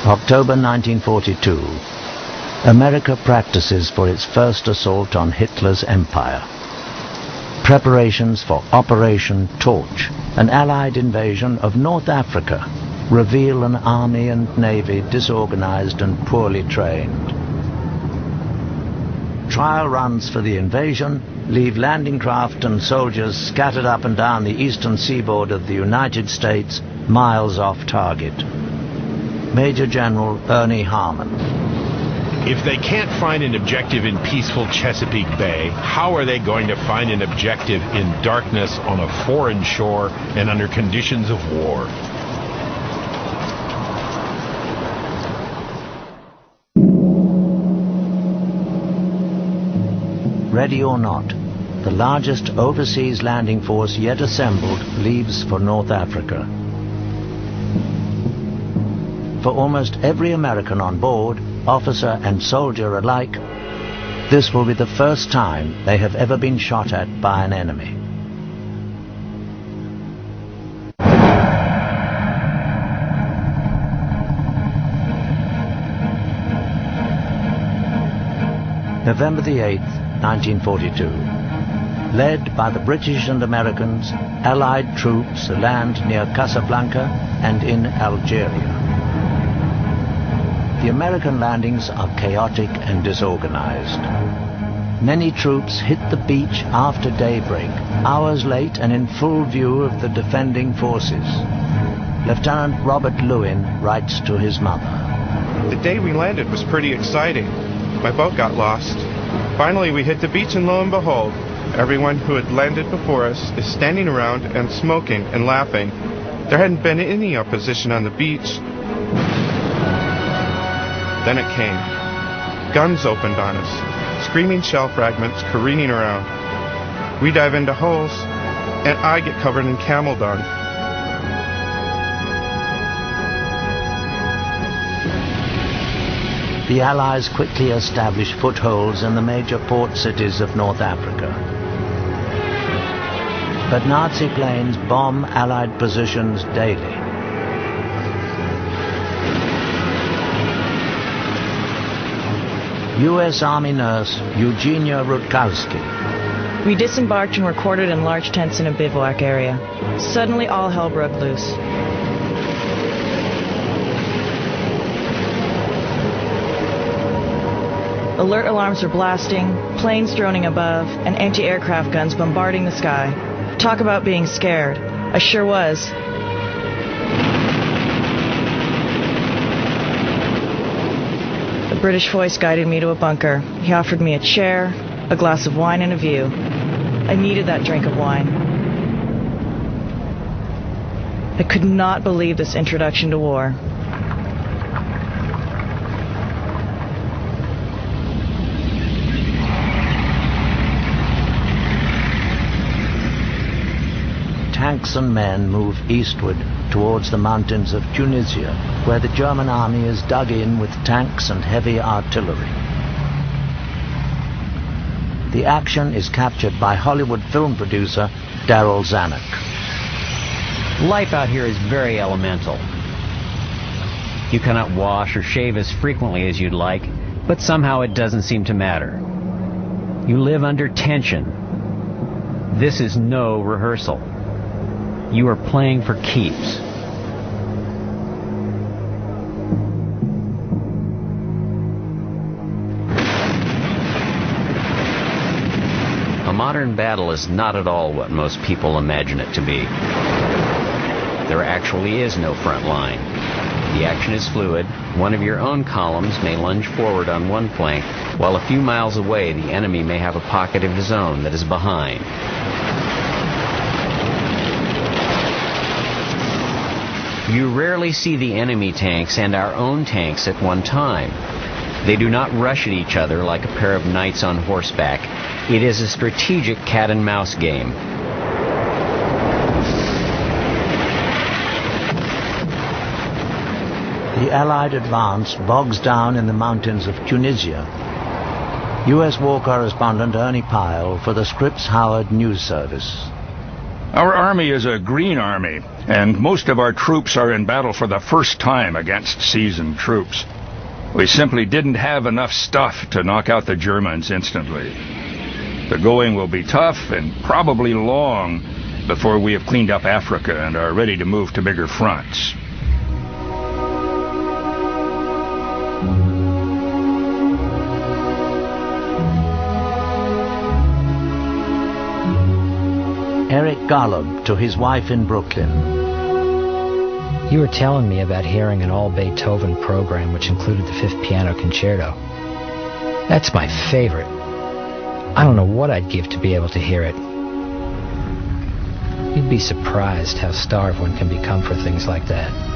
October 1942. America practices for its first assault on Hitler's empire. Preparations for Operation Torch, an Allied invasion of North Africa, reveal an army and navy disorganized and poorly trained. Trial runs for the invasion leave landing craft and soldiers scattered up and down the eastern seaboard of the United States, miles off target. Major General Ernie Harmon. If they can't find an objective in peaceful Chesapeake Bay, how are they going to find an objective in darkness on a foreign shore and under conditions of war? Ready or not, the largest overseas landing force yet assembled leaves for North Africa. For almost every American on board, officer and soldier alike, this will be the first time they have ever been shot at by an enemy. November the 8th, 1942. Led by the British and Americans, Allied troops land near Casablanca and in Algeria. The American landings are chaotic and disorganized. Many troops hit the beach after daybreak, hours late and in full view of the defending forces. Lieutenant Robert Lewin writes to his mother. The day we landed was pretty exciting. My boat got lost. Finally, we hit the beach and lo and behold, everyone who had landed before us is standing around and smoking and laughing. There hadn't been any opposition on the beach. Then it came. Guns opened on us, screaming shell fragments careening around. We dive into holes, and I get covered in camel dung. The Allies quickly established footholds in the major port cities of North Africa. But Nazi planes bomb Allied positions daily. U.S. Army nurse Eugenia Rutkowski. We disembarked and were quartered in large tents in a bivouac area. Suddenly all hell broke loose. Alert alarms were blasting, planes droning above, and anti-aircraft guns bombarding the sky. Talk about being scared. I sure was. The British voice guided me to a bunker. He offered me a chair, a glass of wine, and a view. I needed that drink of wine. I could not believe this introduction to war. Tanks and men move eastward towards the mountains of Tunisia, where the German army is dug in with tanks and heavy artillery. The action is captured by Hollywood film producer Darryl Zanuck. Life out here is very elemental. You cannot wash or shave as frequently as you'd like, but somehow it doesn't seem to matter. You live under tension. This is no rehearsal. You are playing for keeps. A modern battle is not at all what most people imagine it to be. There actually is no front line. The action is fluid. One of your own columns may lunge forward on one flank, while a few miles away the enemy may have a pocket of his own that is behind. You rarely see the enemy tanks and our own tanks at one time. They do not rush at each other like a pair of knights on horseback. It is a strategic cat-and-mouse game. The Allied advance bogs down in the mountains of Tunisia. U.S. war correspondent Ernie Pyle for the Scripps Howard News Service. Our army is a green army. And most of our troops are in battle for the first time against seasoned troops. We simply didn't have enough stuff to knock out the Germans instantly. The going will be tough and probably long before we have cleaned up Africa and are ready to move to bigger fronts. Eric Garlob to his wife in Brooklyn. You were telling me about hearing an all-Beethoven program which included the Fifth Piano Concerto. That's my favorite. I don't know what I'd give to be able to hear it. You'd be surprised how starved one can become for things like that.